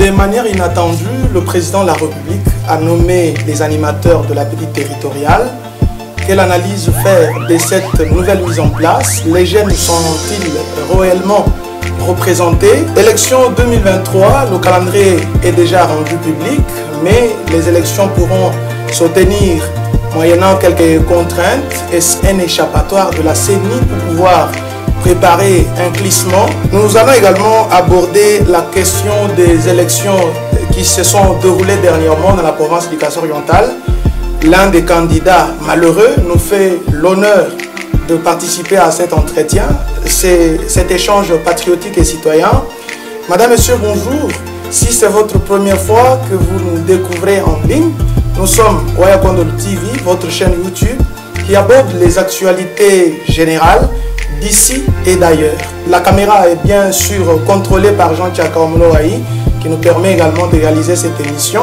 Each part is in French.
De manière inattendue, le président de la République a nommé les animateurs de la petite territoriale. Quelle analyse faire de cette nouvelle mise en place? Les jeunes sont-ils réellement représentés? Élections 2023, le calendrier est déjà rendu public, mais les élections pourront se tenir moyennant quelques contraintes. Est-ce un échappatoire de la CENI pour pouvoir préparer un glissement? Nous allons également aborder la question des élections qui se sont déroulées dernièrement dans la province du Kasaï-Oriental. L'un des candidats malheureux nous fait l'honneur de participer à cet entretien, c'est cet échange patriotique et citoyen. Madame, Monsieur, bonjour. Si c'est votre première fois que vous nous découvrez en ligne, nous sommes Waya Kondolo TV, votre chaîne YouTube qui aborde les actualités générales d'ici et d'ailleurs. La caméra est bien sûr contrôlée par Jean-Tchaka Omoloaï qui nous permet également de réaliser cette émission.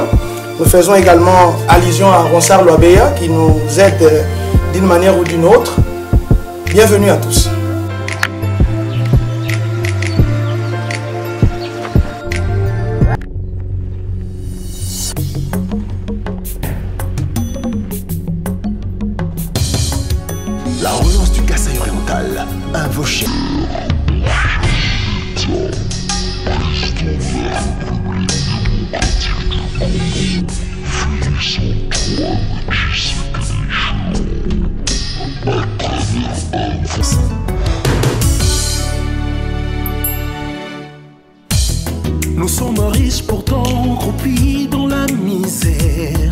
Nous faisons également allusion à Ronsard Loabeya qui nous aide d'une manière ou d'une autre. Bienvenue à tous. La relance du Kasaï-Oriental, invoquée. Nous sommes riches pourtant croupis dans la misère.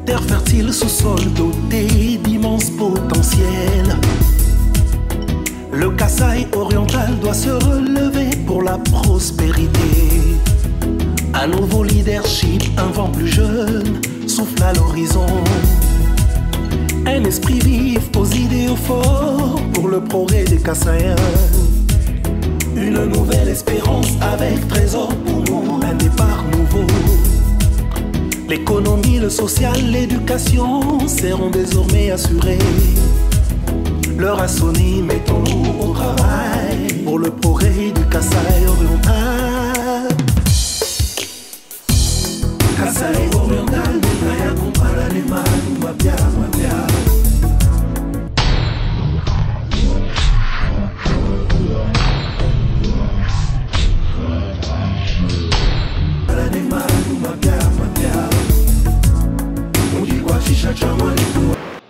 Terre fertile, sous-sol doté d'immenses potentiels. Le Kasaï-Oriental doit se relever pour la prospérité. Un nouveau leadership, un vent plus jeune souffle à l'horizon. Un esprit vif aux idéaux forts pour le progrès des Kasaïens. Une nouvelle espérance avec trésor pour nous, un départ nouveau. L'économie, le social, l'éducation seront désormais assurés. L'heure a sonné, mettons-nous au travail pour le progrès du Kasaï-Oriental. Kasaï-Oriental, Naya compara les mains, Mabia, Mabia.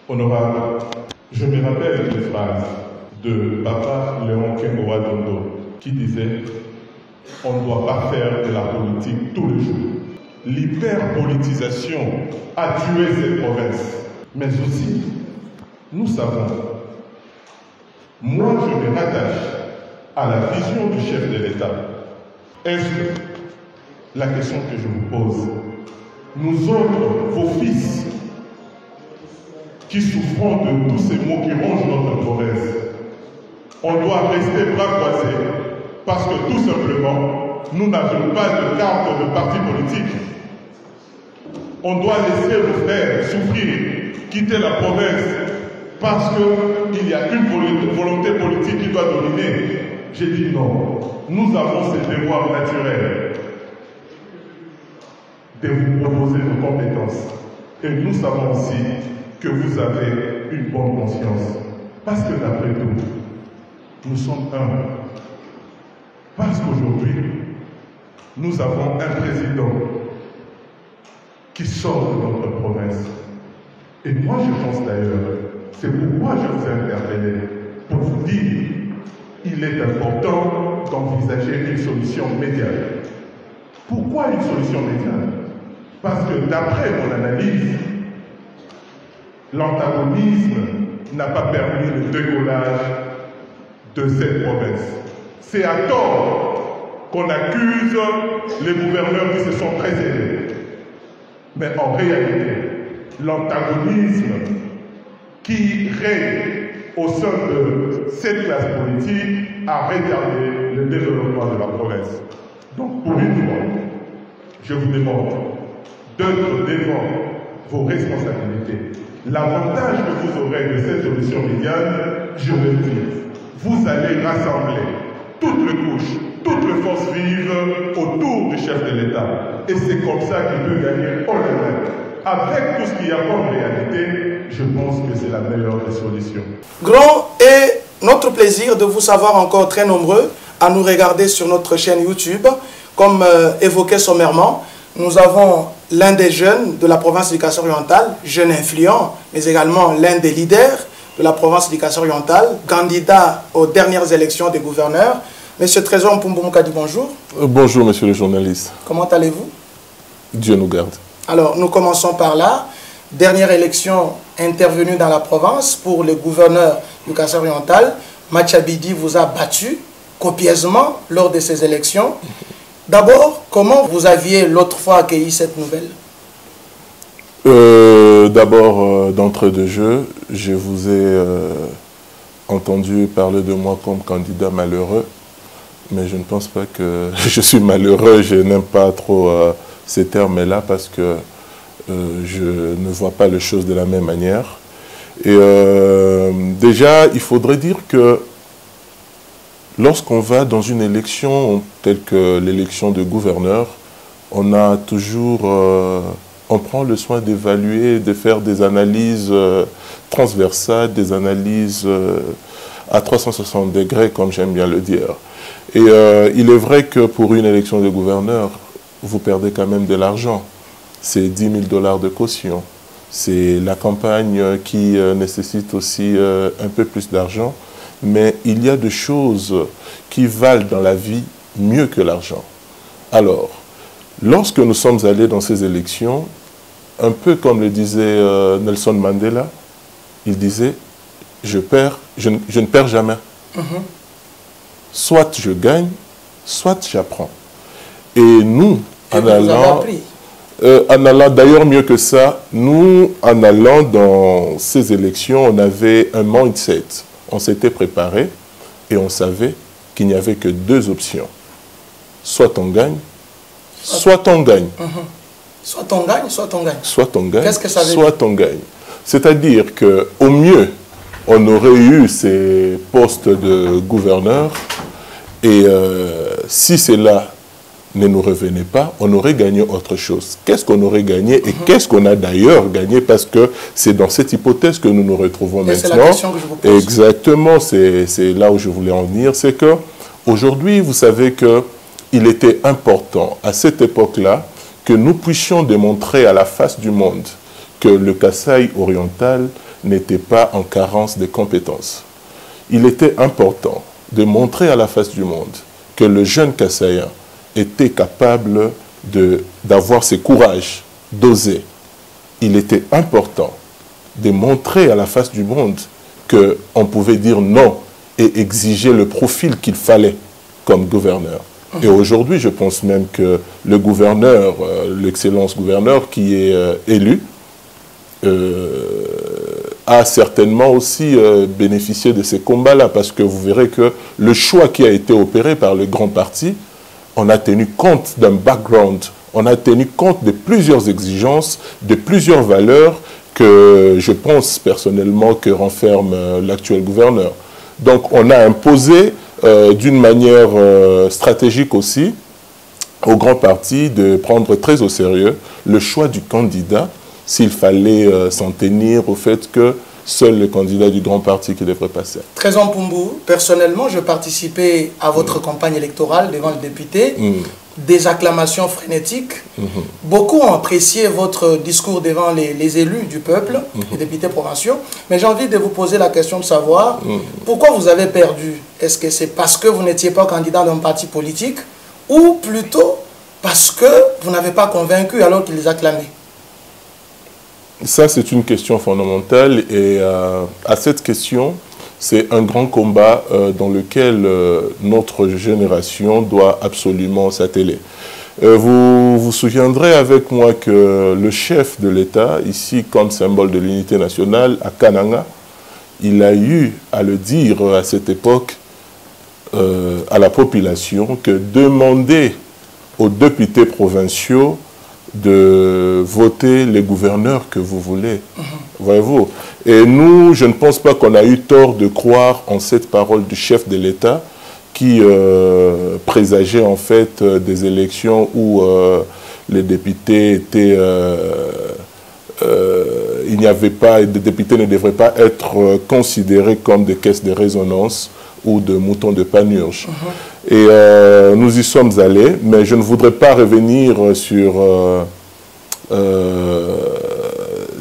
Honorable, je me rappelle une phrase de Papa Léon Kengoa Dondo qui disait « On ne doit pas faire de la politique tous les jours ». L'hyperpolitisation a tué cette province, mais aussi, nous savons, moi je me rattache à la vision du chef de l'État. Est-ce la question que je vous pose? Nous autres, vos fils, qui souffrons de tous ces maux qui rongent notre province, on doit rester bras croisés parce que tout simplement, nous n'avons pas de carte de parti politique. On doit laisser le frère souffrir, quitter la province parce qu'il y a une volonté politique qui doit dominer. J'ai dit non, nous avons ce devoir naturel de vous proposer nos compétences. Et nous savons aussi que vous avez une bonne conscience. Parce que d'après tout, nous sommes un. Parce qu'aujourd'hui, nous avons un président qui sort de notre province. Et moi, je pense d'ailleurs, c'est pourquoi je vous ai interpellé, pour vous dire, il est important d'envisager une solution médiane. Pourquoi une solution médiane? Parce que d'après mon analyse, l'antagonisme n'a pas permis le décollage de cette province. C'est à tort qu'on accuse les gouverneurs qui se sont précédés. Mais en réalité, l'antagonisme qui règne au sein de cette classe politique a retardé le développement de la province. Donc pour une fois, je vous demande d'être devant vos responsabilités. L'avantage que vous aurez de cette solution médiane, je le dis, vous allez rassembler toutes les couches, toutes les forces vives autour du chef de l'État. Et c'est comme ça qu'il peut gagner en lui-même. Avec tout ce qu'il y a comme réalité, je pense que c'est la meilleure des solutions. Grand est notre plaisir de vous savoir encore très nombreux à nous regarder sur notre chaîne YouTube. Comme évoqué sommairement, nous avons l'un des jeunes de la province du Kasaï-Oriental, jeune influent, mais également l'un des leaders de la province du Kasaï-Oriental, candidat aux dernières élections des gouverneurs. Monsieur Trésor Mpumbu Mukadi, bonjour. Bonjour, monsieur le journaliste. Comment allez-vous? Dieu nous garde. Alors, nous commençons par là. Dernière élection intervenue dans la province pour le gouverneur du Kasaï-Oriental. Machabidi vous a battu copieusement lors de ces élections. D'abord, comment vous aviez l'autre fois accueilli cette nouvelle? D'abord, d'entrée de jeu, je vous ai entendu parler de moi comme candidat malheureux, mais je ne pense pas que je suis malheureux, je n'aime pas trop ces termes-là parce que je ne vois pas les choses de la même manière. Et déjà, il faudrait dire que lorsqu'on va dans une élection telle que l'élection de gouverneur, on a toujours, on prend le soin d'évaluer, de faire des analyses transversales, des analyses à 360 degrés, comme j'aime bien le dire. Et il est vrai que pour une élection de gouverneur, vous perdez quand même de l'argent. C'est 10 000 $ de caution. C'est la campagne qui nécessite aussi un peu plus d'argent. Mais il y a des choses qui valent dans la vie mieux que l'argent. Alors, lorsque nous sommes allés dans ces élections, un peu comme le disait Nelson Mandela, il disait, je ne perds jamais. Soit je gagne, soit j'apprends. Et nous, en allant, d'ailleurs mieux que ça, nous, en allant dans ces élections, on avait un mindset. On s'était préparé et on savait qu'il n'y avait que deux options. Soit on gagne, soit on gagne. Soit on gagne, soit on gagne. Soit on gagne, qu'est-ce que ça veut dire? Soit on gagne. C'est-à-dire qu'au mieux, on aurait eu ces postes de gouverneur et si cela ne nous revenait pas, on aurait gagné autre chose. Qu'est-ce qu'on aurait gagné et qu'est-ce qu'on a d'ailleurs gagné? Parce que c'est dans cette hypothèse que nous nous retrouvons maintenant. C'est la question que je vous pose. Exactement, c'est là où je voulais en venir. C'est qu'aujourd'hui, vous savez qu'il était important à cette époque-là que nous puissions démontrer à la face du monde que le Kasaï-Oriental n'était pas en carence de compétences. Il était important de montrer à la face du monde que le jeune Kasaïen était capable d'avoir ce courage, d'oser. Il était important de montrer à la face du monde qu'on pouvait dire non et exiger le profil qu'il fallait comme gouverneur. Et aujourd'hui, je pense même que le gouverneur, l'excellence gouverneur qui est élu, a certainement aussi bénéficié de ces combats-là, parce que vous verrez que le choix qui a été opéré par le grand parti, on a tenu compte d'un background, on a tenu compte de plusieurs exigences, de plusieurs valeurs que je pense personnellement que renferme l'actuel gouverneur. Donc on a imposé d'une manière stratégique aussi au grand parti de prendre très au sérieux le choix du candidat s'il fallait s'en tenir au fait que seul le candidat du grand parti qui devrait passer. Trésor Mpumbu, personnellement, je participais à votre campagne électorale devant le député. Des acclamations frénétiques. Beaucoup ont apprécié votre discours devant les élus du peuple, les députés provinciaux. Mais j'ai envie de vous poser la question de savoir pourquoi vous avez perdu. Est-ce que c'est parce que vous n'étiez pas candidat d'un parti politique ou plutôt parce que vous n'avez pas convaincu alors qu'ils les acclamaient? Ça, c'est une question fondamentale et à cette question, c'est un grand combat dans lequel notre génération doit absolument s'atteler. Vous vous souviendrez avec moi que le chef de l'État, ici comme symbole de l'unité nationale, à Kananga, il a eu à le dire à cette époque à la population que demander aux députés provinciaux de voter les gouverneurs que vous voulez. Voyez-vous. Et nous, je ne pense pas qu'on a eu tort de croire en cette parole du chef de l'État qui présageait en fait des élections où les députés étaient... il n'y avait pas, les députés ne devraient pas être considérés comme des caisses de résonance ou de moutons de panurge. Et nous y sommes allés, mais je ne voudrais pas revenir sur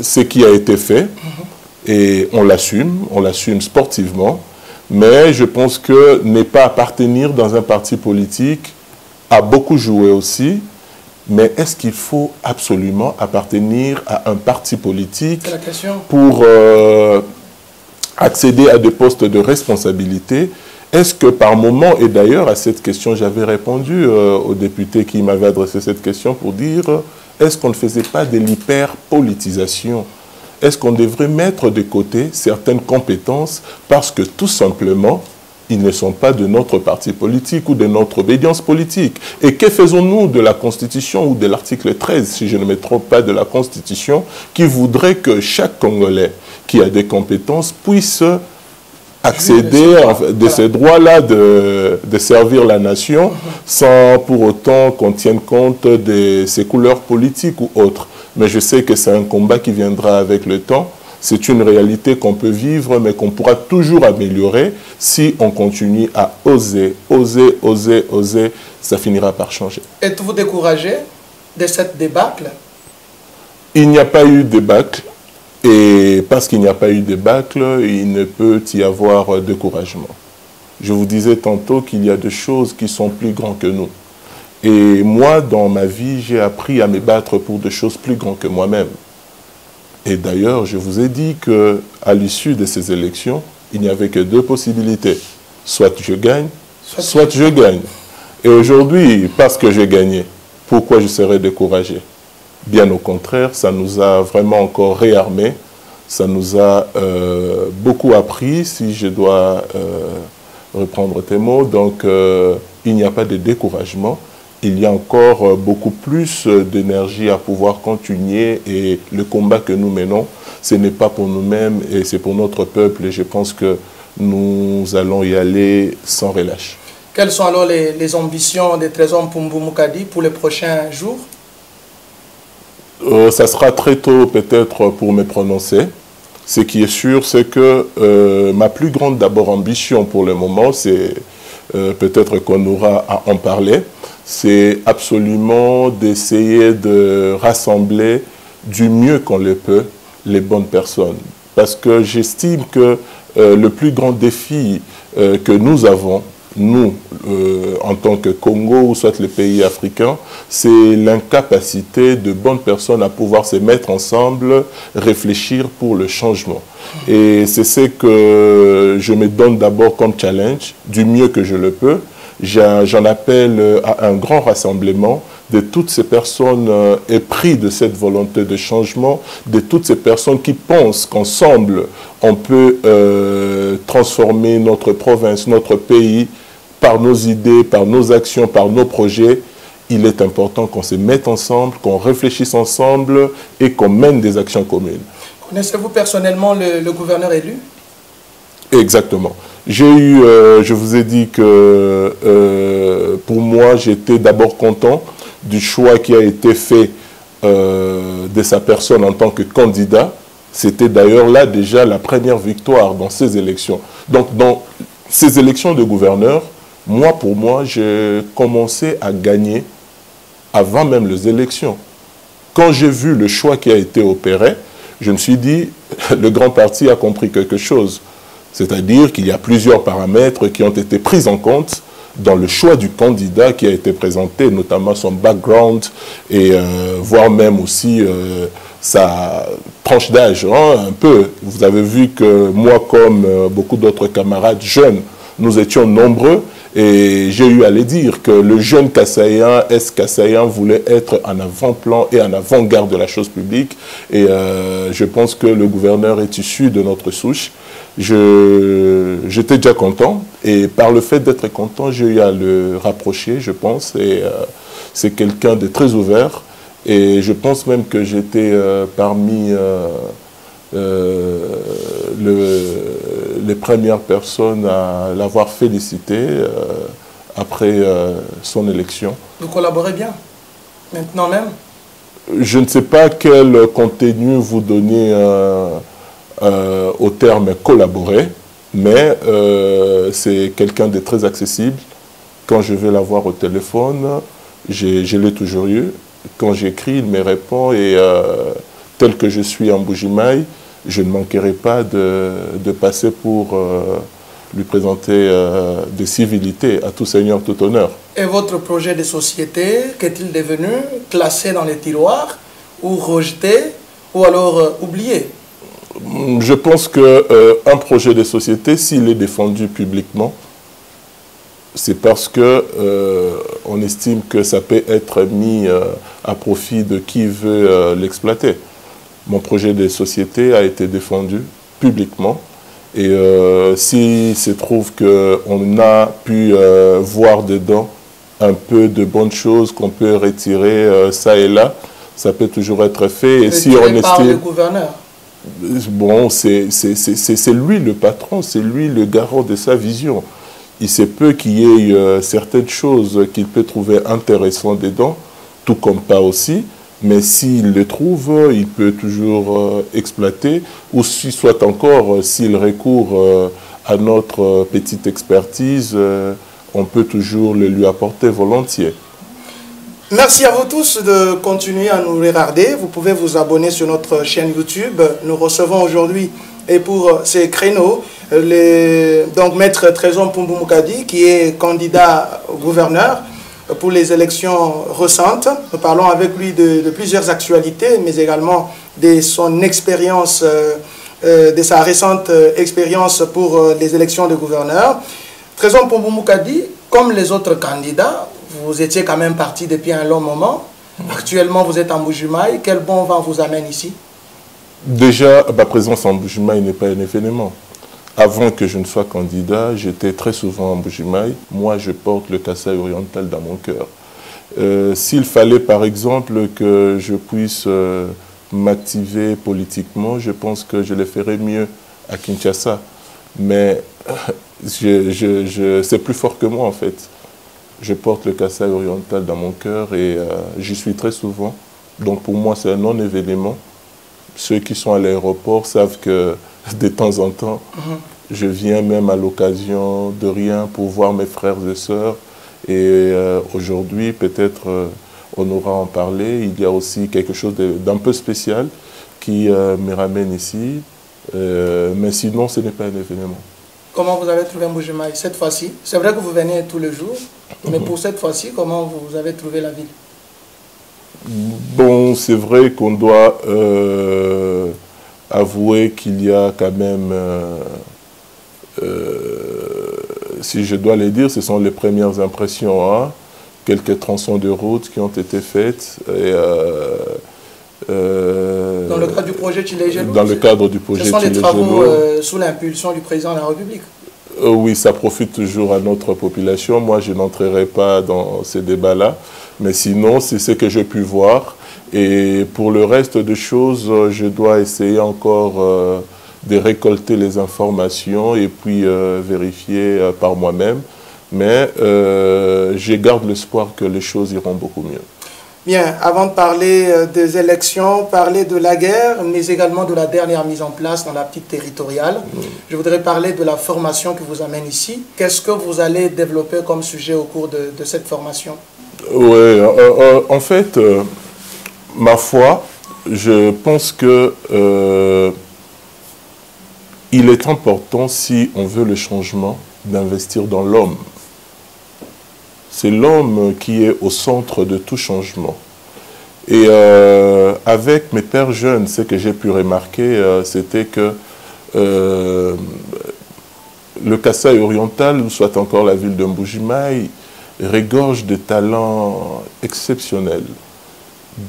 ce qui a été fait. Et on l'assume sportivement. Mais je pense que ne pas appartenir dans un parti politique a beaucoup joué aussi. Mais est-ce qu'il faut absolument appartenir à un parti politique pour accéder à des postes de responsabilité? Est-ce que par moment, et d'ailleurs à cette question j'avais répondu au député qui m'avait adressé cette question pour dire, est-ce qu'on ne faisait pas de l'hyperpolitisation? Est-ce qu'on devrait mettre de côté certaines compétences parce que tout simplement, ils ne sont pas de notre parti politique ou de notre obédience politique? Et que faisons-nous de la Constitution ou de l'article 13, si je ne me trompe pas, de la Constitution, qui voudrait que chaque Congolais qui a des compétences puisse accéder de ces droits-là de servir la nation sans pour autant qu'on tienne compte de ses couleurs politiques ou autres? Mais je sais que c'est un combat qui viendra avec le temps. C'est une réalité qu'on peut vivre, mais qu'on pourra toujours améliorer si on continue à oser, oser, oser, oser. Ça finira par changer. Êtes-vous découragé de cette débâcle? Il n'y a pas eu de débâcle. Et parce qu'il n'y a pas eu de débâcle, il ne peut y avoir découragement. Je vous disais tantôt qu'il y a des choses qui sont plus grandes que nous. Et moi, dans ma vie, j'ai appris à me battre pour des choses plus grandes que moi-même. Et d'ailleurs, je vous ai dit qu'à l'issue de ces élections, il n'y avait que deux possibilités. Soit je gagne, soit je gagne. Et aujourd'hui, parce que j'ai gagné, pourquoi je serais découragé? Bien au contraire, ça nous a vraiment encore réarmés. Ça nous a beaucoup appris, si je dois reprendre tes mots. Donc, il n'y a pas de découragement. Il y a encore beaucoup plus d'énergie à pouvoir continuer et le combat que nous menons, ce n'est pas pour nous-mêmes et c'est pour notre peuple et je pense que nous allons y aller sans relâche. Quelles sont alors les ambitions de Trésor Mpumbu Mukadi pour les prochains jours? Ça sera très tôt peut-être pour me prononcer. Ce qui est sûr, c'est que ma plus grande d'abord ambition pour le moment, c'est peut-être qu'on aura à en parler, c'est absolument d'essayer de rassembler du mieux qu'on le peut les bonnes personnes. Parce que j'estime que le plus grand défi que nous avons, nous, en tant que Congo ou soit les pays africains, c'est l'incapacité de bonnes personnes à pouvoir se mettre ensemble, réfléchir pour le changement. Et c'est ce que je me donne d'abord comme challenge, du mieux que je le peux. J'en appelle à un grand rassemblement de toutes ces personnes épris de cette volonté de changement, de toutes ces personnes qui pensent qu'ensemble, on peut transformer notre province, notre pays, par nos idées, par nos actions, par nos projets. Il est important qu'on se mette ensemble, qu'on réfléchisse ensemble et qu'on mène des actions communes. Connaissez-vous personnellement le gouverneur élu? Exactement. J'ai eu, je vous ai dit que pour moi, j'étais d'abord content du choix qui a été fait de sa personne en tant que candidat. C'était d'ailleurs là déjà la première victoire dans ces élections. Donc dans ces élections de gouverneur, pour moi, j'ai commencé à gagner avant même les élections. Quand j'ai vu le choix qui a été opéré, je me suis dit, le grand parti a compris quelque chose. C'est-à-dire qu'il y a plusieurs paramètres qui ont été pris en compte dans le choix du candidat qui a été présenté, notamment son background et voire même aussi sa tranche d'âge, hein, un peu. Vous avez vu que moi, comme beaucoup d'autres camarades jeunes, nous étions nombreux et j'ai eu à le dire que le jeune Kassaïen, Kassaïen voulait être en avant-plan et en avant-garde de la chose publique et je pense que le gouverneur est issu de notre souche. J'étais déjà content et par le fait d'être content, j'ai eu à le rapprocher, je pense, et c'est quelqu'un de très ouvert et je pense même que j'étais parmi les premières personnes à l'avoir félicité après son élection. Vous collaborez bien, maintenant même? Je ne sais pas quel contenu vous donnez au terme collaborer, mais c'est quelqu'un de très accessible. Quand je vais la voir au téléphone, je l'ai toujours eu. Quand j'écris, il me répond et tel que je suis en Mbuji-Mayi, je ne manquerai pas de passer pour lui présenter des civilités à tout seigneur, tout honneur. Et votre projet de société, qu'est-il devenu? Classé dans les tiroirs ou rejeté ou alors oublié? Je pense qu'un projet de société, s'il est défendu publiquement, c'est parce qu'on estime que ça peut être mis à profit de qui veut l'exploiter. Mon projet de société a été défendu publiquement et s'il se trouve qu'on a pu voir dedans un peu de bonnes choses qu'on peut retirer ça et là, ça peut toujours être fait. Et si on par le gouverneur? Bon, c'est lui le patron, c'est lui le garant de sa vision. Il se peut qu'il y ait certaines choses qu'il peut trouver intéressantes dedans, tout comme pas aussi, mais s'il le trouve, il peut toujours exploiter, ou si soit encore, s'il recourt à notre petite expertise, on peut toujours le lui apporter volontiers. Merci à vous tous de continuer à nous regarder. Vous pouvez vous abonner sur notre chaîne YouTube. Nous recevons aujourd'hui, et pour ces créneaux, donc Maître Trésor Mpumbu Mukadi, qui est candidat au gouverneur pour les élections récentes. Nous parlons avec lui de plusieurs actualités, mais également de son expérience, de sa récente expérience pour les élections de gouverneur. Trésor Mpumbu Mukadi, comme les autres candidats, vous étiez quand même parti depuis un long moment. Actuellement, vous êtes en Mbuji-Mayi. Quel bon vent vous amène ici? Déjà, ma présence en Mbuji-Mayi n'est pas un événement. Avant que je ne sois candidat, j'étais très souvent en Mbuji-Mayi. Moi, je porte le Kasaï oriental dans mon cœur. S'il fallait, par exemple, que je puisse m'activer politiquement, je pense que je le ferais mieux à Kinshasa. Mais c'est plus fort que moi, en fait. Je porte le Kasaï oriental dans mon cœur et j'y suis très souvent. Donc pour moi, c'est un non-événement. Ceux qui sont à l'aéroport savent que de temps en temps, je viens même à l'occasion de rien pour voir mes frères et sœurs. Et aujourd'hui, peut-être on aura à en parler. Il y a aussi quelque chose d'un peu spécial qui me ramène ici. Mais sinon, ce n'est pas un événement. Comment vous avez trouvé Mbuji-Mayi cette fois-ci? C'est vrai que vous venez tous les jours, mais pour cette fois-ci, comment vous avez trouvé la ville? Bon, c'est vrai qu'on doit avouer qu'il y a quand même, si je dois le dire, ce sont les premières impressions, hein? Quelques tronçons de route qui ont été faites. Et, dans le cadre du projet Tshilé-Gelou? Dans le cadre du projet Tshilé-Gelou. Ce sont les travaux sous l'impulsion du président de la République? Oui, ça profite toujours à notre population. Moi, je n'entrerai pas dans ces débats-là. Mais sinon, c'est ce que j'ai pu voir. Et pour le reste des choses, je dois essayer encore de récolter les informations et puis vérifier par moi-même. Mais je garde l'espoir que les choses iront beaucoup mieux. Bien, avant de parler des élections, parler de la guerre, mais également de la dernière mise en place dans la petite territoriale, je voudrais parler de la formation qui vous amène ici. Qu'est-ce que vous allez développer comme sujet au cours de cette formation? Oui, en fait, ma foi, je pense que il est important, si on veut le changement, d'investir dans l'homme. C'est l'homme qui est au centre de tout changement. Et avec mes pères jeunes, ce que j'ai pu remarquer, c'était que le Kasaï oriental, ou soit encore la ville de Mbuji-Mayi, regorge de talents exceptionnels,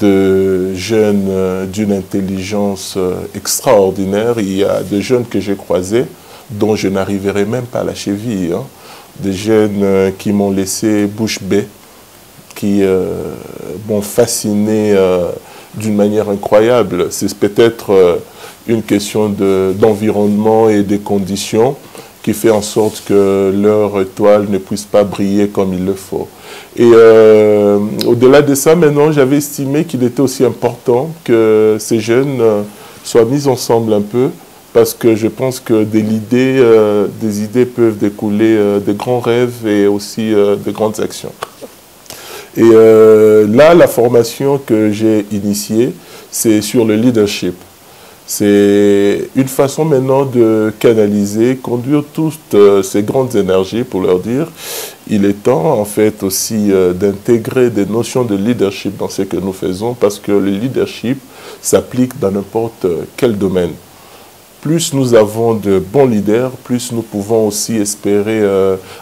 de jeunes d'une intelligence extraordinaire. Il y a des jeunes que j'ai croisés dont je n'arriverai même pas à la cheville, hein. Des jeunes qui m'ont laissé bouche bée, qui m'ont fasciné d'une manière incroyable. C'est peut-être une question d'environnement et des conditions qui fait en sorte que leur étoile ne puisse pas briller comme il le faut. Et au-delà de ça, maintenant, j'avais estimé qu'il était aussi important que ces jeunes soient mis ensemble un peu, parce que je pense que des idées peuvent découler de grands rêves et aussi de grandes actions. Et là, la formation que j'ai initiée, c'est sur le leadership. C'est une façon maintenant de canaliser, conduire toutes ces grandes énergies pour leur dire, il est temps en fait aussi d'intégrer des notions de leadership dans ce que nous faisons, parce que le leadership s'applique dans n'importe quel domaine. Plus nous avons de bons leaders, plus nous pouvons aussi espérer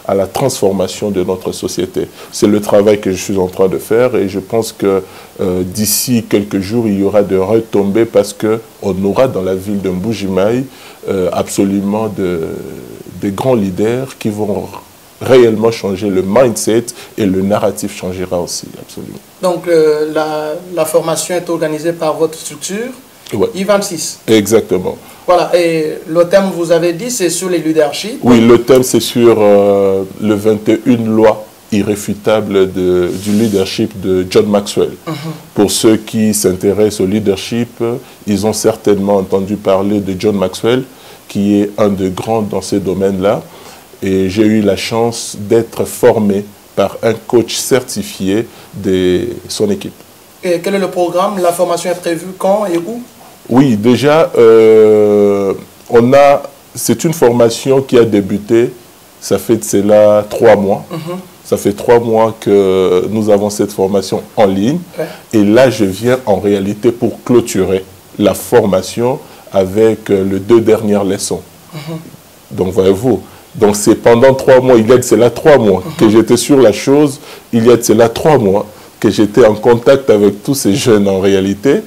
à la transformation de notre société. C'est le travail que je suis en train de faire et je pense que d'ici quelques jours, il y aura de retombées parce qu'on aura dans la ville de Mbuji-Mayi absolument des grands leaders qui vont réellement changer le mindset et le narratif changera aussi, absolument. Donc la formation est organisée par votre structure, ouais. I26. Exactement. Voilà, et le thème, vous avez dit, c'est sur les leaderships. Oui, le thème, c'est sur le 21 lois irréfutables du leadership de John Maxwell. Pour ceux qui s'intéressent au leadership, ils ont certainement entendu parler de John Maxwell, qui est un des grands dans ces domaines-là. Et j'ai eu la chance d'être formé par un coach certifié de son équipe. Et quel est le programme? La formation est prévue quand et où? Oui, déjà, c'est une formation qui a débuté, ça fait de cela 3 mois. Ça fait 3 mois que nous avons cette formation en ligne. Ouais. Et là, je viens en réalité pour clôturer la formation avec les 2 dernières leçons. Donc, voyez-vous, donc c'est pendant 3 mois, il y a de cela 3 mois que j'étais sur la chose, il y a de cela 3 mois que j'étais en contact avec tous ces jeunes en réalité.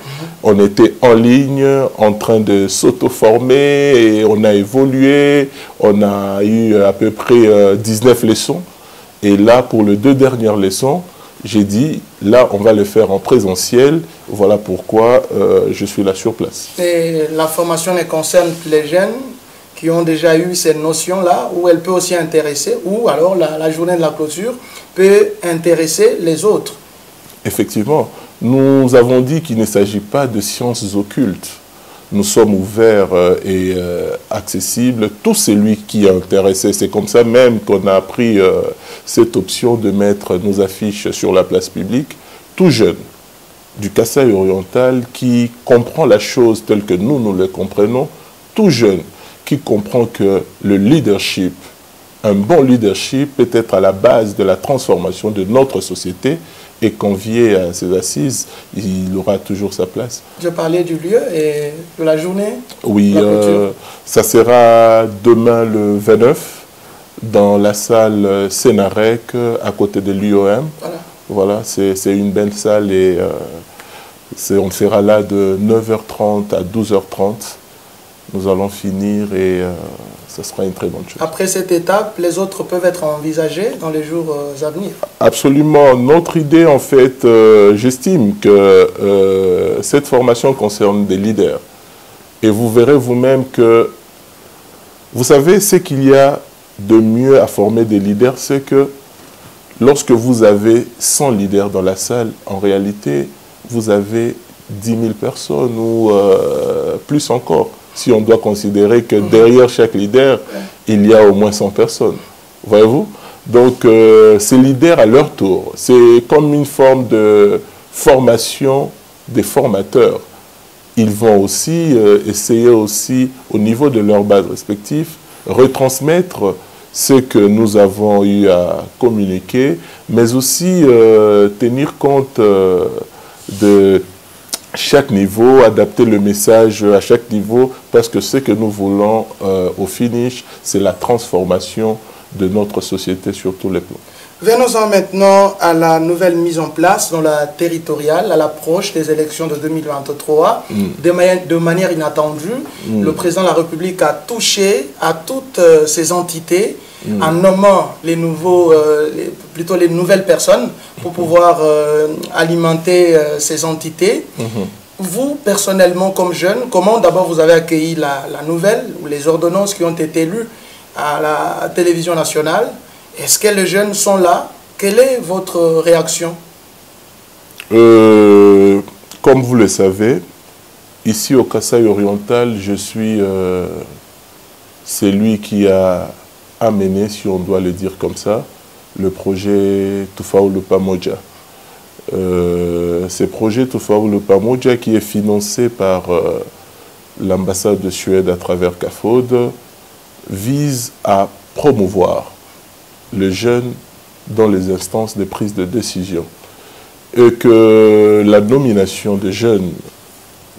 On était en ligne, en train de s'auto-former et on a évolué. On a eu à peu près 19 leçons. Et là, pour les 2 dernières leçons, j'ai dit, là, on va le faire en présentiel. Voilà pourquoi je suis là sur place. Et la formation ne concerne les jeunes qui ont déjà eu ces notions-là, où elle peut aussi intéresser, ou alors la journée de la clôture peut intéresser les autres. Effectivement, nous avons dit qu'il ne s'agit pas de sciences occultes. Nous sommes ouverts et accessibles. Tout celui qui est intéressé, c'est comme ça même qu'on a pris cette option de mettre nos affiches sur la place publique. Tout jeune du Kasaï oriental qui comprend la chose telle que nous le comprenons, tout jeune qui comprend que le leadership, un bon leadership peut être à la base de la transformation de notre société, et convié à ces assises, il aura toujours sa place. Je parlais du lieu et de la journée. Oui, ça sera demain le 29 dans la salle Sénarec à côté de l'UOM. Voilà, c'est une belle salle et on sera là de 9h30 à 12h30. Nous allons finir et ça sera une très bonne chose. Après cette étape, les autres peuvent être envisagés dans les jours à venir. Absolument. Notre idée, en fait, j'estime que cette formation concerne des leaders. Et vous verrez vous-même que, vous savez, ce qu'il y a de mieux à former des leaders, c'est que lorsque vous avez 100 leaders dans la salle, en réalité, vous avez 10 000 personnes ou plus encore. Si on doit considérer que derrière chaque leader, il y a au moins 100 personnes. Voyez-vous? Donc, ces leaders, à leur tour, c'est comme une forme de formation des formateurs. Ils vont aussi essayer aussi, au niveau de leur base respective, retransmettre ce que nous avons eu à communiquer, mais aussi tenir compte de chaque niveau, adapter le message à chaque niveau, parce que ce que nous voulons au finish, c'est la transformation de notre société sur tous les plans. Venons-en maintenant à la nouvelle mise en place dans la territoriale, à l'approche des élections de 2023. De manière inattendue, le président de la République a touché à toutes ces entités en nommant les nouvelles personnes pour pouvoir alimenter ces entités. vous, personnellement, comme jeune, comment d'abord vous avez accueilli la nouvelle ou les ordonnances qui ont été lues à la télévision nationale? Est-ce que les jeunes sont là? Quelle est votre réaction? Comme vous le savez, ici au Kasaï oriental, je suis celui qui a amené, si on doit le dire comme ça, le projet Tufaulu Pamoja. Ce projet Tufaulu Pamoja, qui est financé par l'ambassade de Suède à travers CAFOD, vise à promouvoir les jeunes dans les instances de prise de décision. Et que la nomination des jeunes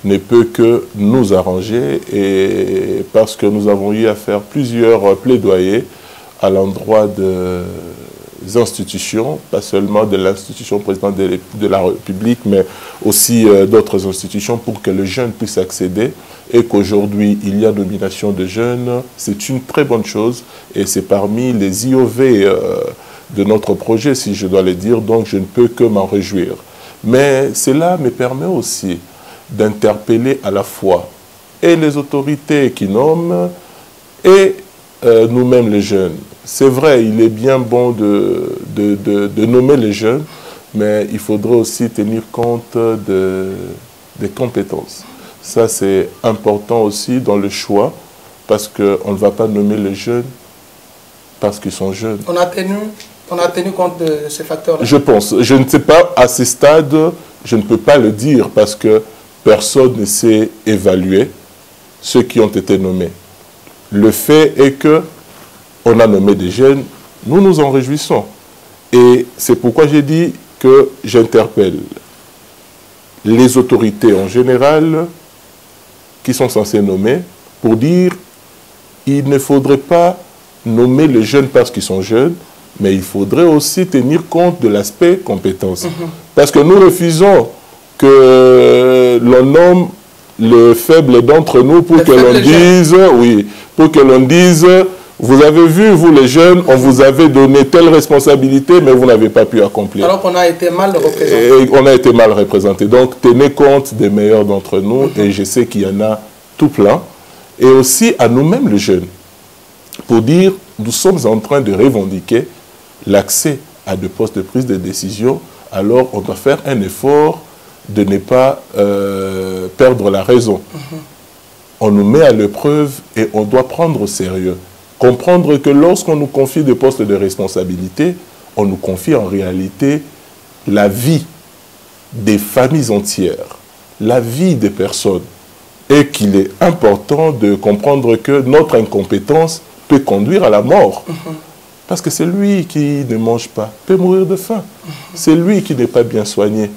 ne peut que nous arranger, et parce que nous avons eu à faire plusieurs plaidoyers à l'endroit des institutions, pas seulement de l'institution présidente de la République, mais aussi d'autres institutions, pour que les jeunes puissent accéder, et qu'aujourd'hui il y a nomination de jeunes. C'est une très bonne chose, et c'est parmi les IOV de notre projet, si je dois le dire, donc je ne peux que m'en réjouir. Mais cela me permet aussi d'interpeller à la fois et les autorités qui nomment et nous-mêmes les jeunes. C'est vrai, il est bien bon de nommer les jeunes, mais il faudrait aussi tenir compte des compétences. Ça, c'est important aussi dans le choix, parce qu'on ne va pas nommer les jeunes parce qu'ils sont jeunes. On a tenu compte de ces facteurs-là? Je pense. Je ne sais pas, à ce stade, je ne peux pas le dire, parce que personne ne sait évaluer ceux qui ont été nommés. Le fait est que on a nommé des jeunes, nous nous en réjouissons. Et c'est pourquoi j'ai dit que j'interpelle les autorités en général qui sont censées nommer pour dire qu'il ne faudrait pas nommer les jeunes parce qu'ils sont jeunes, mais il faudrait aussi tenir compte de l'aspect compétence. Parce que nous refusons que l'on nomme le faible d'entre nous pour que l'on dise, oui, pour que l'on dise, vous avez vu, vous les jeunes, on vous avait donné telle responsabilité, mais vous n'avez pas pu accomplir. Alors qu'on a été mal représenté. Et on a été mal représenté. Donc, tenez compte des meilleurs d'entre nous, et je sais qu'il y en a tout plein. Et aussi à nous-mêmes, les jeunes, pour dire, nous sommes en train de revendiquer l'accès à des postes de prise de décision, alors on doit faire un effort de ne pas perdre la raison. On nous met à l'épreuve et on doit prendre au sérieux. Comprendre que lorsqu'on nous confie des postes de responsabilité, on nous confie en réalité la vie des familles entières, la vie des personnes, et qu'il est important de comprendre que notre incompétence peut conduire à la mort. Parce que c'est lui qui ne mange pas, peut mourir de faim. C'est lui qui n'est pas bien soigné,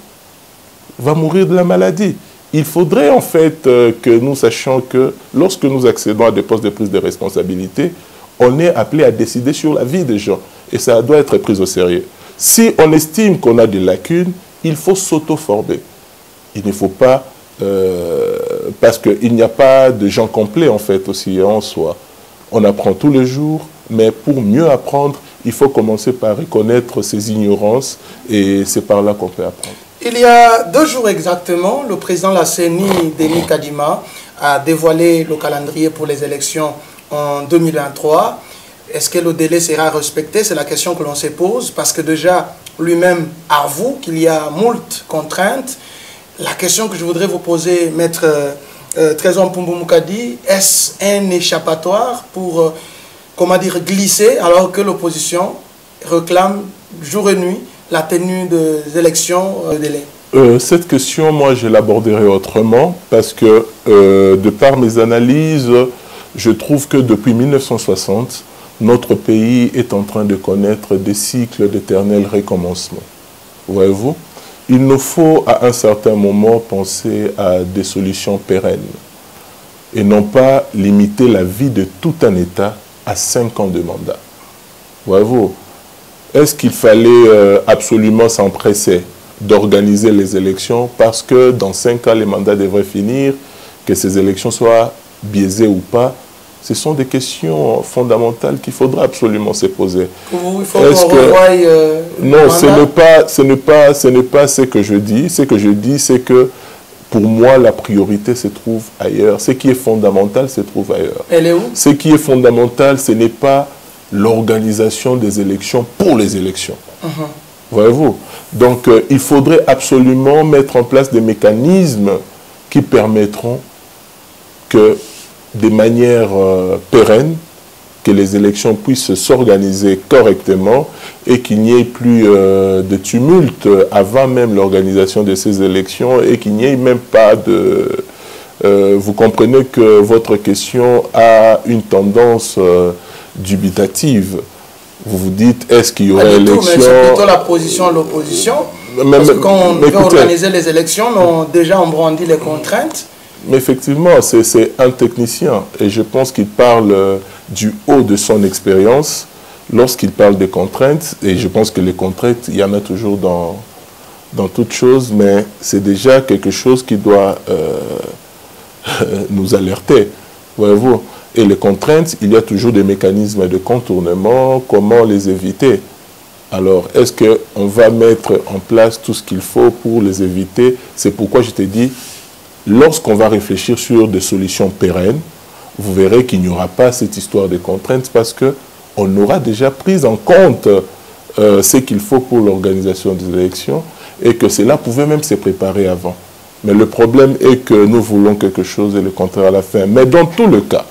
va mourir de la maladie. Il faudrait en fait que nous sachions que lorsque nous accédons à des postes de prise de responsabilité, on est appelé à décider sur la vie des gens. Et ça doit être pris au sérieux. Si on estime qu'on a des lacunes, il faut s'auto-former. Il ne faut pas, parce qu'il n'y a pas de gens complets en fait aussi en soi. On apprend tous les jours, mais pour mieux apprendre, il faut commencer par reconnaître ses ignorances, et c'est par là qu'on peut apprendre. Il y a 2 jours exactement, le président de la CENI, Denis Kadima, a dévoilé le calendrier pour les élections en 2023. Est-ce que le délai sera respecté? C'est la question que l'on se pose, parce que déjà, lui-même avoue qu'il y a moult contraintes. La question que je voudrais vous poser, Maître Trésor Mpumbu Mukadi, est-ce un échappatoire pour, comment dire, glisser, alors que l'opposition réclame jour et nuit la tenue des élections délai? Cette question, moi, je l'aborderai autrement, parce que, de par mes analyses, je trouve que depuis 1960, notre pays est en train de connaître des cycles d'éternel recommencement. Voyez-vous? Il nous faut, à un certain moment, penser à des solutions pérennes, et non pas limiter la vie de tout un État à 5 ans de mandat. Voyez-vous? Est-ce qu'il fallait absolument s'empresser d'organiser les élections parce que dans 5 ans, les mandats devraient finir, que ces élections soient biaisées ou pas? Ce sont des questions fondamentales qu'il faudra absolument se poser. Il faut qu'on revoie non, ce n'est pas ce que je dis. Ce que je dis, c'est que pour moi, la priorité se trouve ailleurs. Ce qui est fondamental se trouve ailleurs. Elle est où? Ce qui est fondamental, ce n'est pas l'organisation des élections pour les élections. Voyez-vous? Donc, il faudrait absolument mettre en place des mécanismes qui permettront que, de manière pérenne, que les élections puissent s'organiser correctement et qu'il n'y ait plus de tumulte avant même l'organisation de ces élections et qu'il n'y ait même pas de... vous comprenez que votre question a une tendance dubitative. Vous vous dites, est-ce qu'il y aurait élection? C'est plutôt la position de l'opposition. Parce que quand on veut organiser les élections, déjà on brandit les contraintes. Mais effectivement, c'est un technicien et je pense qu'il parle du haut de son expérience lorsqu'il parle des contraintes. Et je pense que les contraintes, il y en a toujours dans toute chose, mais c'est déjà quelque chose qui doit nous alerter, voyez-vous. Et les contraintes, il y a toujours des mécanismes de contournement, comment les éviter. Alors, est-ce qu'on va mettre en place tout ce qu'il faut pour les éviter? C'est pourquoi je t'ai dit, lorsqu'on va réfléchir sur des solutions pérennes, vous verrez qu'il n'y aura pas cette histoire de contraintes parce qu'on aura déjà pris en compte ce qu'il faut pour l'organisation des élections et que cela pouvait même se préparer avant. Mais le problème est que nous voulons quelque chose et le contraire à la fin. Mais dans tout le cas,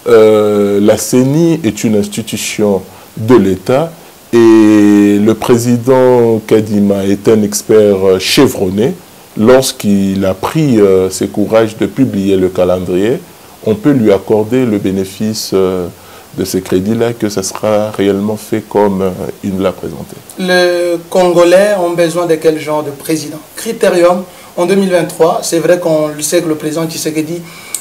la CENI est une institution de l'État et le président Kadima est un expert chevronné. Lorsqu'il a pris ce courage de publier le calendrier, on peut lui accorder le bénéfice de ce crédit-là, que ça sera réellement fait comme il nous l'a présenté. Les Congolais ont besoin de quel genre de président? Critérium, en 2023, c'est vrai qu'on sait que le président Tshisekedi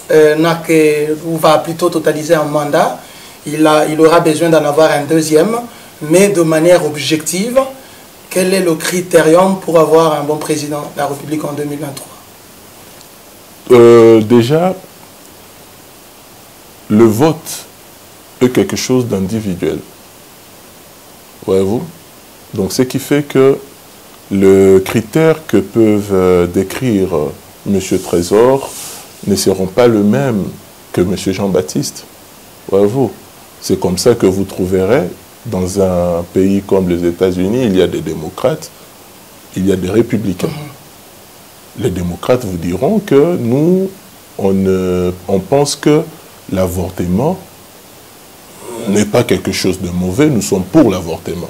va plutôt totaliser un mandat. Il aura besoin d'en avoir un deuxième, mais de manière objective. Quel est le critérium pour avoir un bon président de la République en 2023? Déjà, le vote est quelque chose d'individuel. Voyez-vous? Donc, ce qui fait que le critère que peuvent décrire M. Trésor ne seront pas le même que M. Jean-Baptiste. Voyez-vous? C'est comme ça que vous trouverez. Dans un pays comme les États-Unis, il y a des démocrates, il y a des républicains. Les démocrates vous diront que nous, on pense que l'avortement n'est pas quelque chose de mauvais, nous sommes pour l'avortement.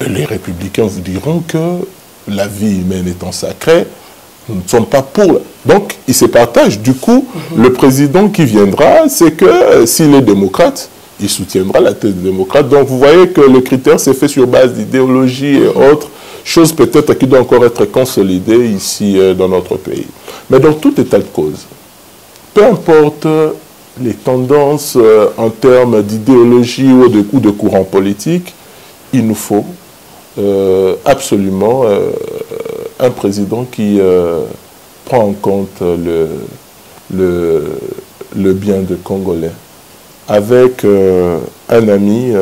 Les républicains vous diront que la vie humaine étant sacrée, nous ne sommes pas pour. Donc, ils se partagent. Du coup, le président qui viendra, c'est que s'il est démocrate, il soutiendra la thèse démocrate. Donc, vous voyez que le critère s'est fait sur base d'idéologie et autres choses peut-être qui doivent encore être consolidées ici dans notre pays. Mais dans tout état de cause, peu importe les tendances en termes d'idéologie ou de courant politique, il nous faut absolument un président qui prend en compte le bien des Congolais. Avec un ami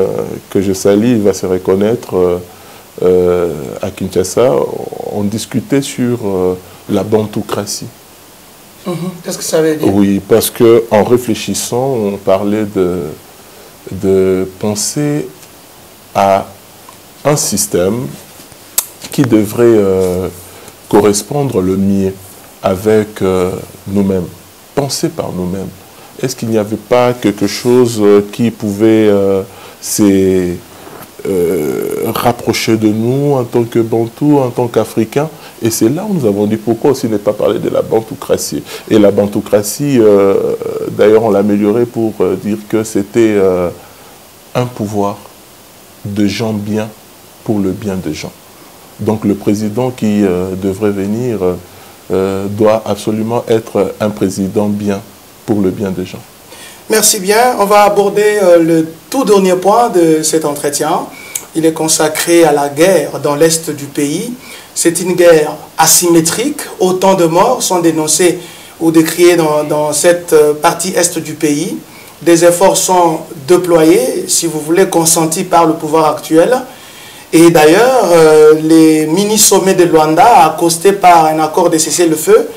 que je salue, il va se reconnaître à Kinshasa, on discutait sur la bantoucratie. Qu'est-ce que ça veut dire? Oui, parce qu'en réfléchissant, on parlait de penser à un système qui devrait correspondre le mieux avec nous-mêmes, penser par nous-mêmes. Est-ce qu'il n'y avait pas quelque chose qui pouvait se rapprocher de nous en tant que Bantous, en tant qu'Africains? Et c'est là où nous avons dit pourquoi aussi ne pas parler de la bantoucratie. Et la bantoucratie, d'ailleurs, on l'a améliorée pour dire que c'était un pouvoir de gens bien pour le bien des gens. Donc le président qui devrait venir doit absolument être un président bien pour le bien des gens. Merci bien. On va aborder le tout dernier point de cet entretien. Il est consacré à la guerre dans l'est du pays. C'est une guerre asymétrique. Autant de morts sont dénoncés ou décriés dans cette partie est du pays. Des efforts sont déployés, si vous voulez, consentis par le pouvoir actuel. Et d'ailleurs, les mini-sommets de Luanda, accostés par un accord de cessez-le-feu,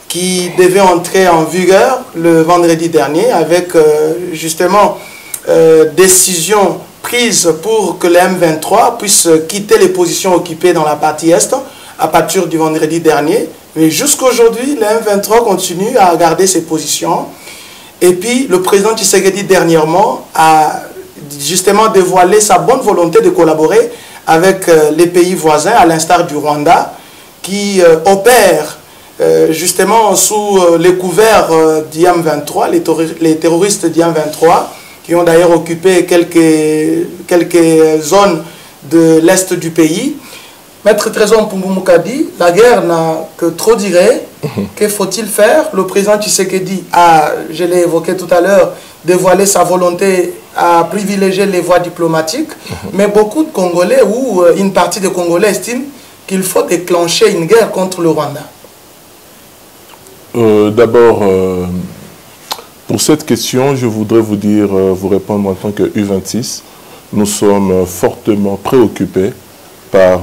qui devait entrer en vigueur le vendredi dernier, avec justement décision prise pour que le M23 puisse quitter les positions occupées dans la partie Est à partir du vendredi dernier. Mais jusqu'à aujourd'hui, le M23 continue à garder ses positions. Et puis, le président Tshisekedi, dernièrement, a justement dévoilé sa bonne volonté de collaborer avec les pays voisins, à l'instar du Rwanda, qui opèrent justement sous les couverts du M23, les terroristes du M23, qui ont d'ailleurs occupé quelques zones de l'Est du pays. Maître Trésor Mpumbumuka dit, la guerre n'a que trop duré. Que faut-il faire? Le président Tshisekedi a, je l'ai évoqué tout à l'heure, dévoilé sa volonté à privilégier les voies diplomatiques. Mais beaucoup de Congolais ou une partie des Congolais estiment qu'il faut déclencher une guerre contre le Rwanda. D'abord, pour cette question, je voudrais vous dire, vous répondre en tant que U26. Nous sommes fortement préoccupés par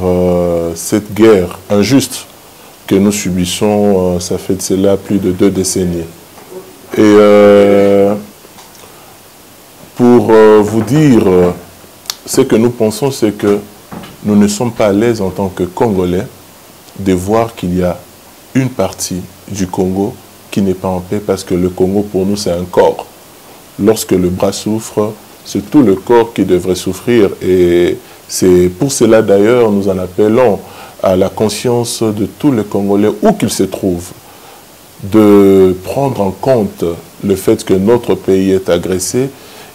cette guerre injuste que nous subissons, ça fait de cela plus de 2 décennies. Et pour vous dire, ce que nous pensons, c'est que nous ne sommes pas à l'aise en tant que Congolais de voir qu'il y a une partie du Congo qui n'est pas en paix, parce que le Congo, pour nous, c'est un corps. Lorsque le bras souffre, c'est tout le corps qui devrait souffrir. Et c'est pour cela, d'ailleurs, nous en appelons à la conscience de tous les Congolais, où qu'ils se trouvent, de prendre en compte le fait que notre pays est agressé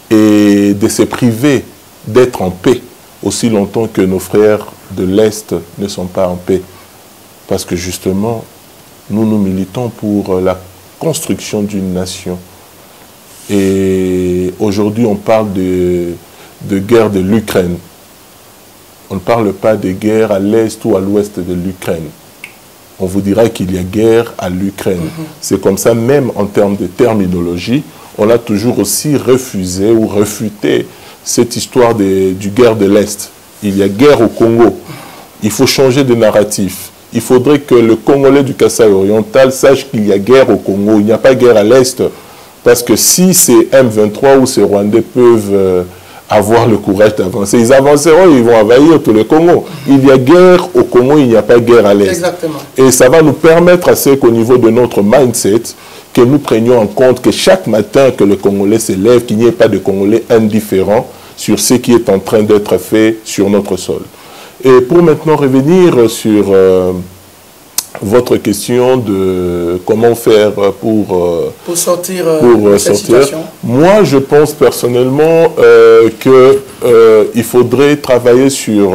et de se priver d'être en paix aussi longtemps que nos frères de l'Est ne sont pas en paix. Parce que justement, nous militons pour la construction d'une nation. Et aujourd'hui, on parle de guerre de l'Ukraine. On ne parle pas de guerre à l'est ou à l'ouest de l'Ukraine. On vous dira qu'il y a guerre à l'Ukraine. C'est comme ça, même en termes de terminologie, on a toujours aussi refusé ou refuté cette histoire du guerre de l'Est. Il y a guerre au Congo. Il faut changer de narratif. Il faudrait que le Congolais du Kasaï oriental sache qu'il y a guerre au Congo. Il n'y a pas guerre à l'Est. Parce que si ces M23 ou ces Rwandais peuvent avoir le courage d'avancer, ils avanceront, ils vont envahir tout le Congo. Il y a guerre au Congo, il n'y a pas guerre à l'Est. Exactement. Et ça va nous permettre à ce qu'au niveau de notre mindset, que nous prenions en compte que chaque matin que le Congolais se lève, qu'il n'y ait pas de Congolais indifférents sur ce qui est en train d'être fait sur notre sol. Et pour maintenant revenir sur votre question de comment faire pour sortir. Moi, je pense personnellement qu'il faudrait travailler sur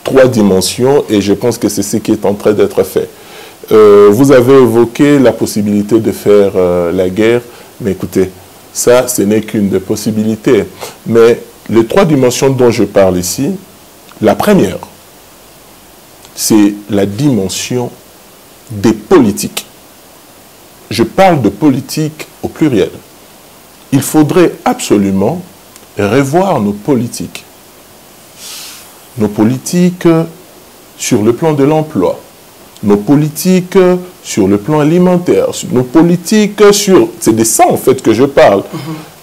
3 dimensions, et je pense que c'est ce qui est en train d'être fait. Vous avez évoqué la possibilité de faire la guerre, mais écoutez, ça, ce n'est qu'une des possibilités. Mais les 3 dimensions dont je parle ici, la première, c'est la dimension des politiques. Je parle de politique au pluriel. Il faudrait absolument revoir nos politiques. Nos politiques sur le plan de l'emploi, nos politiques sur le plan alimentaire, nos politiques sur... C'est de ça en fait que je parle.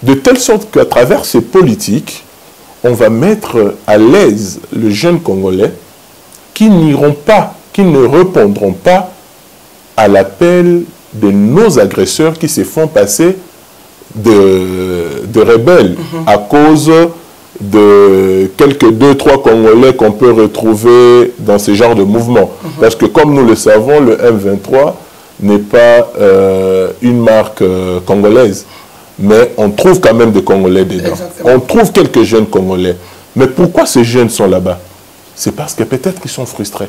De telle sorte qu'à travers ces politiques, on va mettre à l'aise le jeune Congolais qui n'iront pas, qui ne répondront pas à l'appel de nos agresseurs qui se font passer de rebelles à cause de quelques 2-3 Congolais qu'on peut retrouver dans ce genre de mouvement. Parce que comme nous le savons, le M23 n'est pas une marque congolaise. Mais on trouve quand même des Congolais dedans. Exactement. On trouve quelques jeunes Congolais. Mais pourquoi ces jeunes sont là-bas? C'est parce que peut-être qu'ils sont frustrés.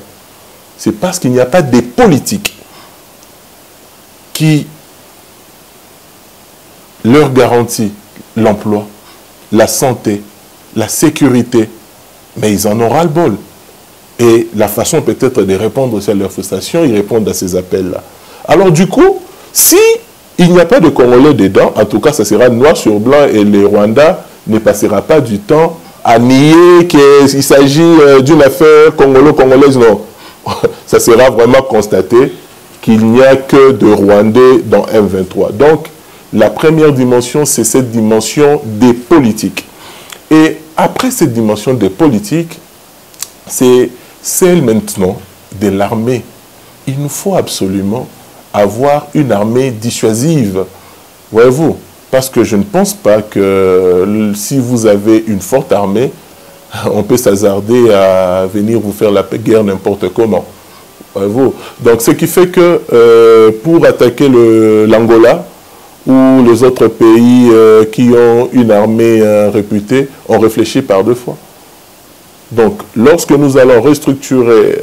C'est parce qu'il n'y a pas des politiques qui leur garantissent l'emploi, la santé, la sécurité. Mais ils en ont ras-le-bol. Et la façon peut-être de répondre à leur frustration, ils répondent à ces appels-là. Alors du coup, si il n'y a pas de Congolais dedans, en tout cas ça sera noir sur blanc, et les Rwandais ne passeront pas du temps à nier qu'il s'agit d'une affaire congolo-congolaise, non. Ça sera vraiment constaté qu'il n'y a que de Rwandais dans M23. Donc, la première dimension, c'est cette dimension des politiques. Et après cette dimension des politiques, c'est celle maintenant de l'armée. Il nous faut absolument avoir une armée dissuasive, voyez-vous, parce que je ne pense pas que si vous avez une forte armée, on peut s'hasarder à venir vous faire la guerre n'importe comment. Voyez-vous. Donc, ce qui fait que pour attaquer l'Angola ou les autres pays qui ont une armée réputée, on réfléchit par deux fois. Donc, lorsque nous allons restructurer,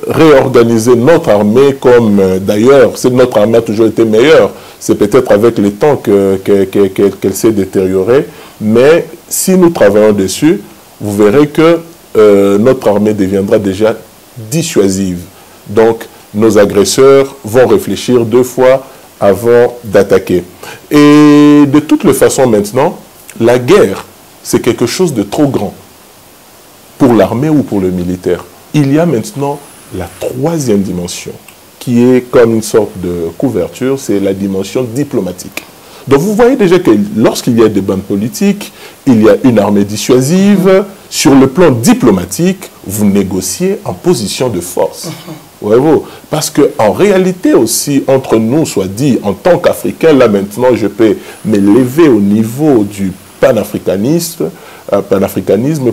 réorganiser notre armée, comme d'ailleurs, notre armée a toujours été meilleure, c'est peut-être avec le temps qu'elle s'est détériorée, mais si nous travaillons dessus, vous verrez que notre armée deviendra déjà dissuasive. Donc, nos agresseurs vont réfléchir deux fois avant d'attaquer. Et de toutes les façons maintenant, la guerre, c'est quelque chose de trop grand pour l'armée ou pour le militaire. Il y a maintenant la troisième dimension, qui est comme une sorte de couverture, c'est la dimension diplomatique. Donc vous voyez déjà que lorsqu'il y a des bandes politiques, il y a une armée dissuasive. Sur le plan diplomatique, vous négociez en position de force. Voyez-vous? Parce qu'en réalité aussi, entre nous, soit dit, en tant qu'Africain, là maintenant, je peux m'élever au niveau du panafricanisme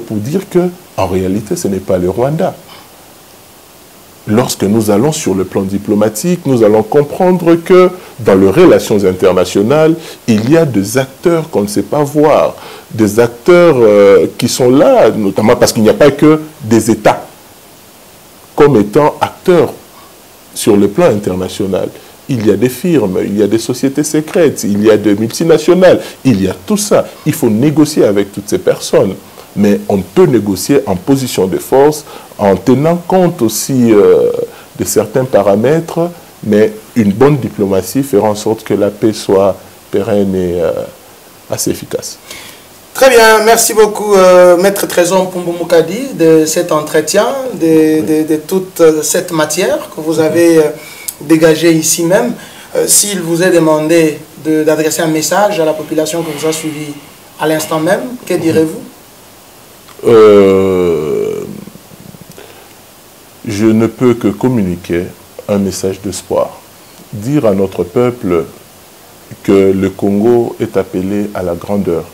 pour dire que, en réalité, ce n'est pas le Rwanda. Lorsque nous allons sur le plan diplomatique, nous allons comprendre que dans les relations internationales, il y a des acteurs qu'on ne sait pas voir, des acteurs qui sont là, notamment parce qu'il n'y a pas que des États comme étant acteurs sur le plan international. Il y a des firmes, il y a des sociétés secrètes, il y a des multinationales, il y a tout ça. Il faut négocier avec toutes ces personnes. Mais on peut négocier en position de force, en tenant compte aussi de certains paramètres, mais une bonne diplomatie fera en sorte que la paix soit pérenne et assez efficace. Très bien, merci beaucoup Maître Trésor Mpumbu Mukadi de cet entretien, de toute cette matière que vous avez dégagée ici même. S'il vous est demandé d'adresser un message à la population que vous a suivi à l'instant même, que direz-vous? Je ne peux que communiquer un message d'espoir. Dire à notre peuple que le Congo est appelé à la grandeur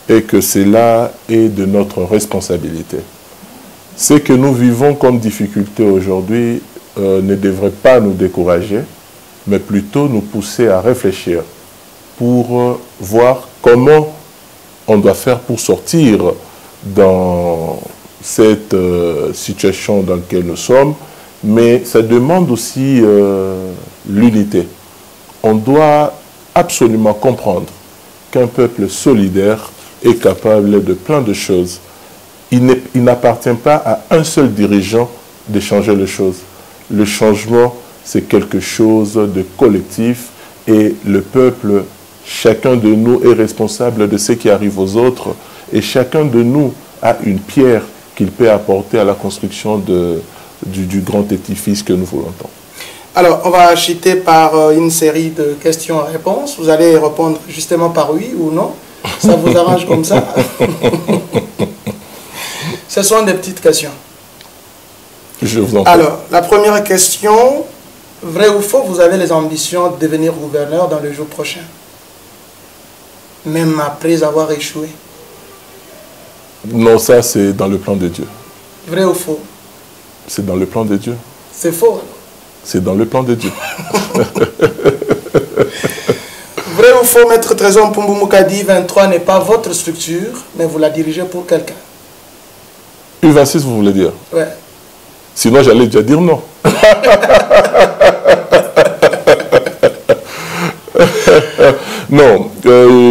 et que cela est de notre responsabilité. Ce que nous vivons comme difficulté aujourd'hui ne devrait pas nous décourager, mais plutôt nous pousser à réfléchir pour voir comment on doit faire pour sortir dans cette situation dans laquelle nous sommes, mais ça demande aussi l'unité. On doit absolument comprendre qu'un peuple solidaire est capable de plein de choses. Il n'appartient pas à un seul dirigeant de changer les choses. Le changement, c'est quelque chose de collectif et le peuple, chacun de nous est responsable de ce qui arrive aux autres et chacun de nous a une pierre qu'il peut apporter à la construction du grand édifice que nous voulons tant. Alors, on va chuter par une série de questions-réponses. Vous allez répondre justement par oui ou non. Ça vous arrange comme ça? Ce sont des petites questions. Je vous en prie. Alors, la première question, vrai ou faux, vous avez les ambitions de devenir gouverneur dans le jour prochain? Même après avoir échoué? Non, ça c'est dans le plan de Dieu. Vrai ou faux? C'est dans le plan de Dieu. C'est faux. C'est dans le plan de Dieu. Vrai ou faux, Maître Trésor Mpumbu Mukadi, 23 n'est pas votre structure, mais vous la dirigez pour quelqu'un? U26, vous voulez dire? Ouais. Sinon, j'allais déjà dire non. Non,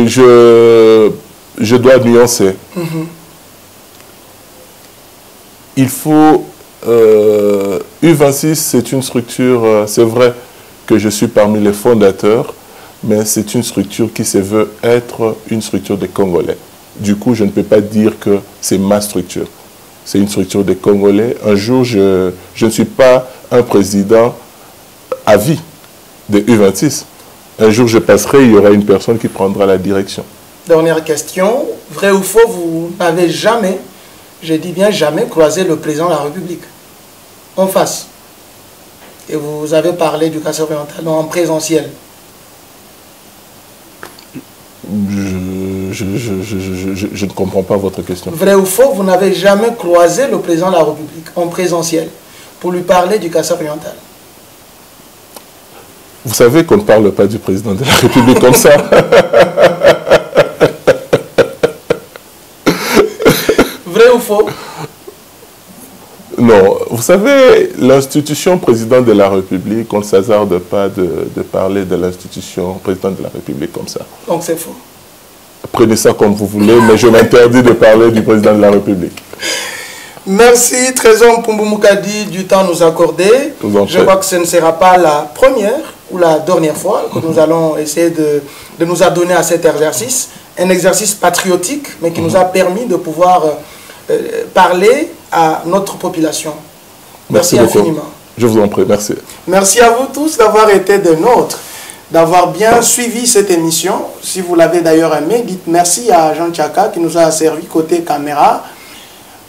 je dois nuancer. Il faut... U26, c'est une structure, c'est vrai que je suis parmi les fondateurs, mais c'est une structure qui se veut être une structure des Congolais. Du coup, je ne peux pas dire que c'est ma structure. C'est une structure des Congolais. Un jour, je ne suis pas un président à vie de U26. Un jour, je passerai, il y aura une personne qui prendra la direction. Dernière question. Vrai ou faux, vous n'avez jamais, je dis bien jamais, croisé le président de la République en face? Et vous avez parlé du Kassai oriental en présentiel. Je ne comprends pas votre question. Vrai ou faux, vous n'avez jamais croisé le président de la République en présentiel pour lui parler du Kassai oriental? Vous savez qu'on ne parle pas du président de la République comme ça. Vrai ou faux? Non, vous savez, l'institution président de la République, on ne s'hasarde pas de parler de l'institution président de la République comme ça. Donc c'est faux. Prenez ça comme vous voulez, mais je m'interdis de parler du président de la République. Merci Trésor Mpumbu Mukadi du temps nous accorder. Je crois que ce ne sera pas la première ou la dernière fois que nous allons essayer de nous adonner à cet exercice. Un exercice patriotique, mais qui nous a permis de pouvoir parler à notre population. Merci infiniment. Je vous en prie, merci. Merci à vous tous d'avoir été des nôtres, d'avoir bien suivi cette émission. Si vous l'avez d'ailleurs aimé, dites merci à Jean Tchaka qui nous a servi côté caméra,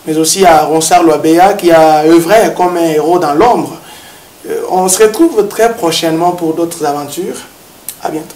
mais aussi à Ronsard Loabea qui a œuvré comme un héros dans l'ombre. On se retrouve très prochainement pour d'autres aventures. À bientôt.